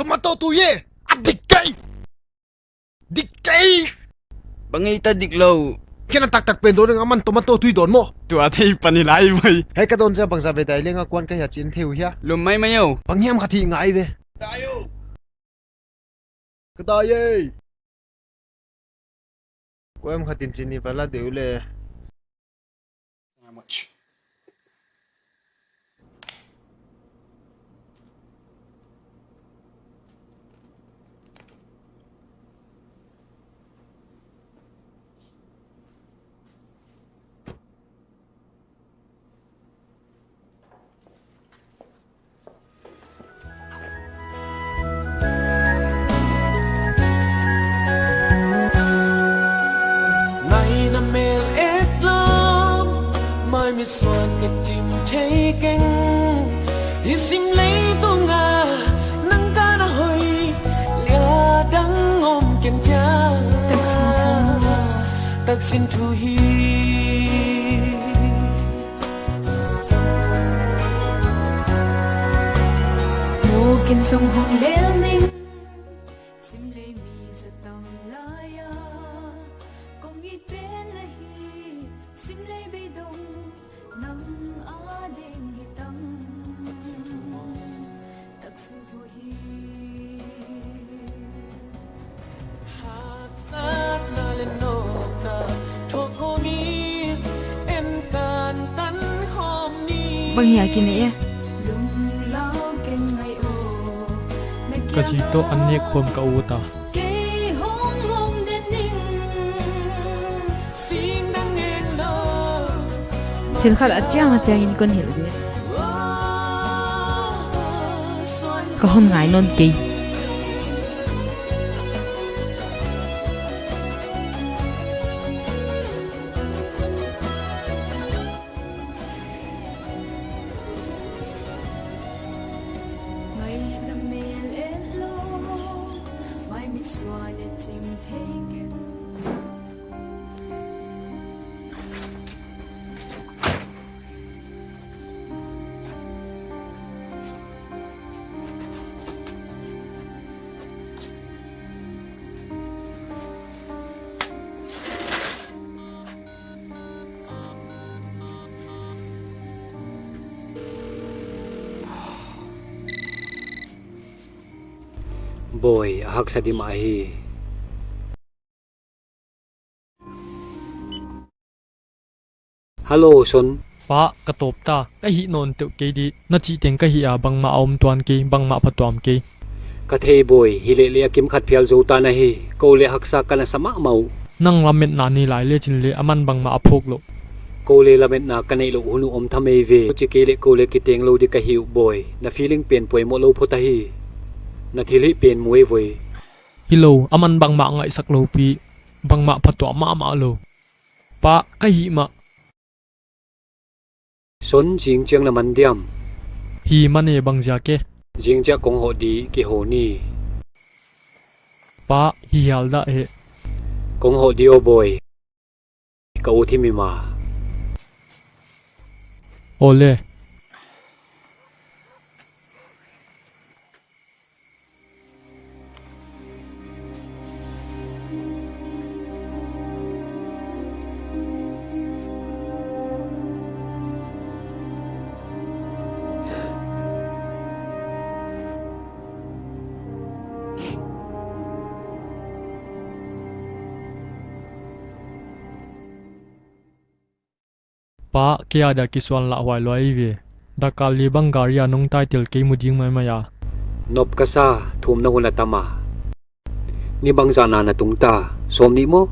tomato tu ye dik kai bangai ta diklo kena tak pen don nga man tomato tu don mo tua thei panilai vai he ka don cha bangza be dai lenga kwan ka ya chin theu hia lum mai mayo panghiam khathi ngai ve tayo ka da ye ko em khatin chini pala deule how much xuân được chìm cháy cánh hy sinh lấy tô ngà nắng ta đã hơi lìa đắng ôm kiên cha tắc xin thu hi mùa kiên sông hồng leo ninh bang hiya kini kasi to anye khom ka uta thil khat achang in kon hil de ko hon ngai non ke boy hak sa di mai hello son pa katop ta ka hi non te ke di na chi teng ka hi a bang ma om tuan ke bang ma phatwam ke ka thei boy hile le kim khat phial zo ta na hi ko le hak sa kana sama mau nang lamet na ni lai le chin le aman bang ma aphok lo ko le lamet na kanei lo hunu om thamei ve chi ke le ko le ki teng lo di ka hiu boy na feeling pen poi mo lo phota hi na thili pen muai voi hilo aman bang ma ngai sak lo pi bang ma phatwa ma lo pa ka hi ma son jing chang la mandiam hi mane bang ja ke jing ja kong ho di ki ho ni pa hi hal da he kong ho di o boy ka u thi mi ma ole pa kia da kiswan la wai loi ve da kali bangaria nong title ke muding mai maya nop kasa thum na hula tama ni bangza na na tungta som ni mo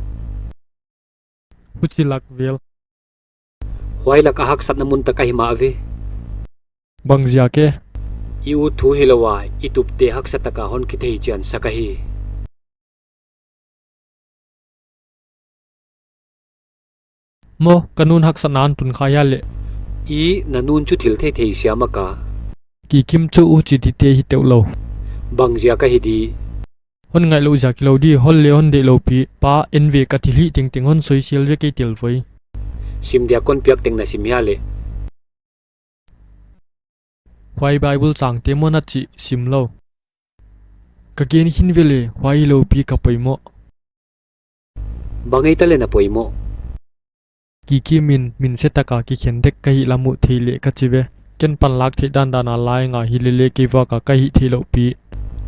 puchilak vel wai la ka hak sat na mun ta ka hima ve bangzia ke iu thu hilawa itup te hak sa ta ka hon ki thei chan sakahi mo kanun hak sanan tun khaya le i nanun chu thil thei thei siama ka ki kim chu u chi ti te hi teulo bangzia ka hidi hon ngai lo ja ki lo di hol le hon de lo pi pa enve ka thili ting ting hon social ve ke tel voi sim dia kon piak teng na sim ya le why bible sang te mo na chi sim lo ka gen hin vele wai lo pi ka poimo bangai tale na poimo ki min setaka ki khen dek ka hi lamu theile ka chive ken pan lak the dan dana lai nga hilele ki wa ka hi thilo pi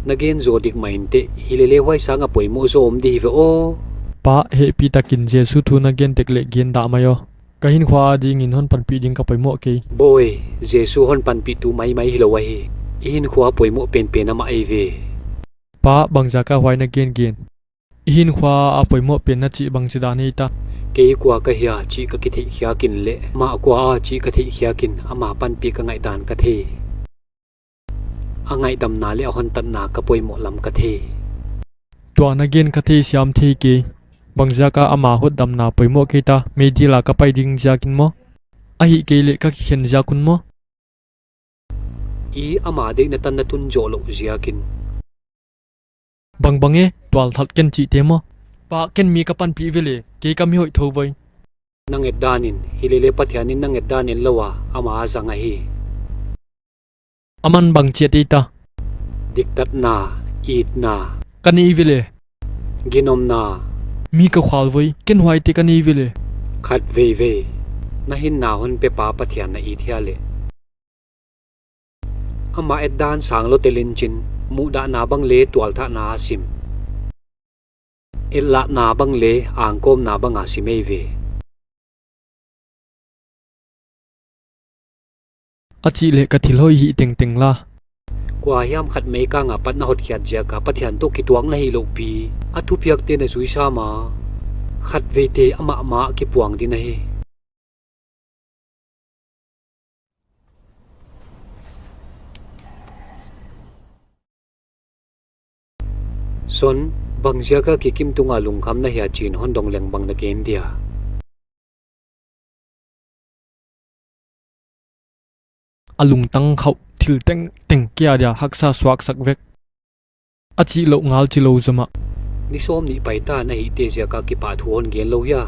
nagen zodik mainte hilele hwai sanga poimo zo om di ve o pa he pi takin jesu thu na gen tekle gen da mayo kahin khwa ding in hon pan pi ding ka poimo ke boy jesu hon pan pi tu mai hilowa hi in khwa poimo pen pen ama ai ve pa bangja ka hwai na gen in khwa a poimo pen na chi bang chida nei ta ke kwa ka hia chi ka ki thei khia kin le ma kwa a chi ka thei khia kin ama pan pi ka ngai dan ka the angai dam na le hon tan na ka poimo lam ka the to na gen ka the siam the ke bangja ka ama hot dam na poimo ke ta medila ka pai ding ja kin mo a hi ke le ka khen ja kun mo I ama de na tan na tun jo lo zia kin bange twal that ken chi te mo pa ken mi ka pan pi vele ke ka mi hoi tho voi nang edanin hilele pathianin nang edanin lawa ama zanga hi aman bang che te ta diktat na it na kani vele ginom na mi ka khwal voi ken hwai te kani vele khat ve na hin na hon pe pa pathian na i thia le ama edan sang lo telin chin mu da na bang le twal tha na sim illa na bang le angkom na bang asimei ve achi le ka thil hoi hi teng la kwa hiam khat mei ka nga pat na hot khiat ja ka pathian to ki tuang na hi lo pi athu piak te na zui sa ma khat ve te ama ma ki puang din na hi son bangzia ka ki kim tunga lungkham na hia chin hon dong leng bang na ken dia alung tang khau thil teng kya dia haksa swak sak vek achi lo ngal chi lo zama ni som ni paita na hi te zia ka ki pa thu hon gen lo ya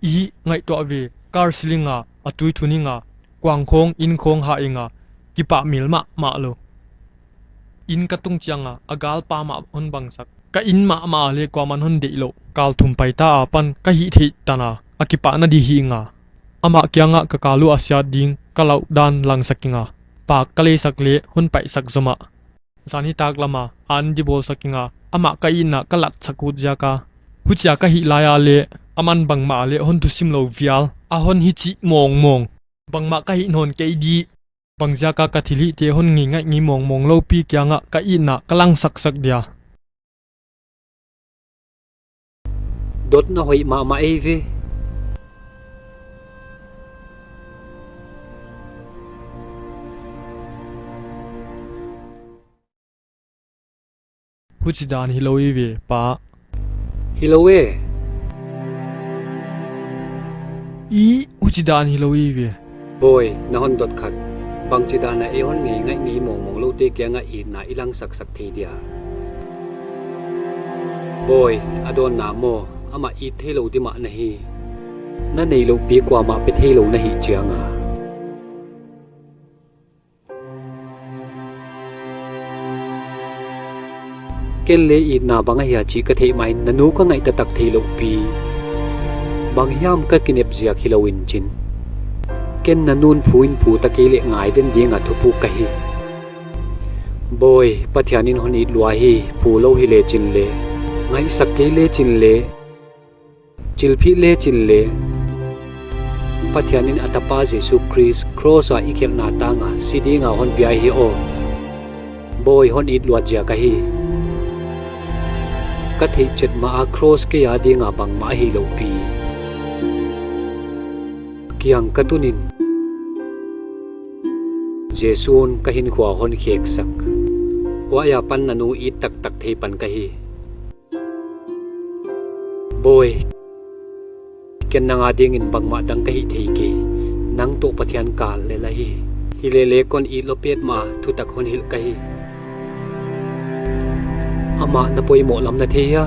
I ngai to ve kar silinga atui thuninga kwang khong in khong ha inga ki pa milma ma lo in ka tung changa agal pa ma hon bang sak ka in ma le kwa man hon de lo kal thum paita apan ka hi thi tana akipa na di hi nga ama kyanga ka kalu asya ding kalau dan lang sakinga pa kale sakle hon pai sak zoma zani tak lama an di bol sakinga ama ka ina kalat sakut jaka hucha ka hi laya le aman bangma le hon tu sim lo vial a hon hi chi mong bangma ka hi non ke di bangja ka kathili te hon ngi ngai ngi mong lo pi kyanga ka ina kalang sak dia dot na hoi ma ai ve huchidan hiloi ve pa hilowe I huchidan hiloi ve boy na hon dot khat bang chida na e hon ngai ngai mong lo te kya nga I na ilang sak the dia boy adon na mo ama I thelo di ma na hi na nei lo pi kwa ma pe thelo na hi chianga ken le I na banga ya chi ka thei mai na nu ka ngai ta tak thelo pi bang hiam ka kinep zia khilowin chin ken na nun phuin phu ta ke le ngai den dinga thupu ka hi boy pathianin hon I lua hi phu lo hi le chin le ngai sak ke le chin le chilphi le chin le pathianin atapa jesu christ cross a ikhel na ta nga sidi nga hon bia hi o boy hon I lua ja ka hi ka thei chet ma a cross ke ya dinga bang ma hi lo pi kiang katunin jesun kahin khwa hon khek sak wa ya pan nanu I tak thei pan ka hi boy ken nanga ding in bangma dang ka hi thei ke nang to pathian kal le la hi hilele kon I lopet ma thu tak hon hil ka hi ama na poi mo lam na the ya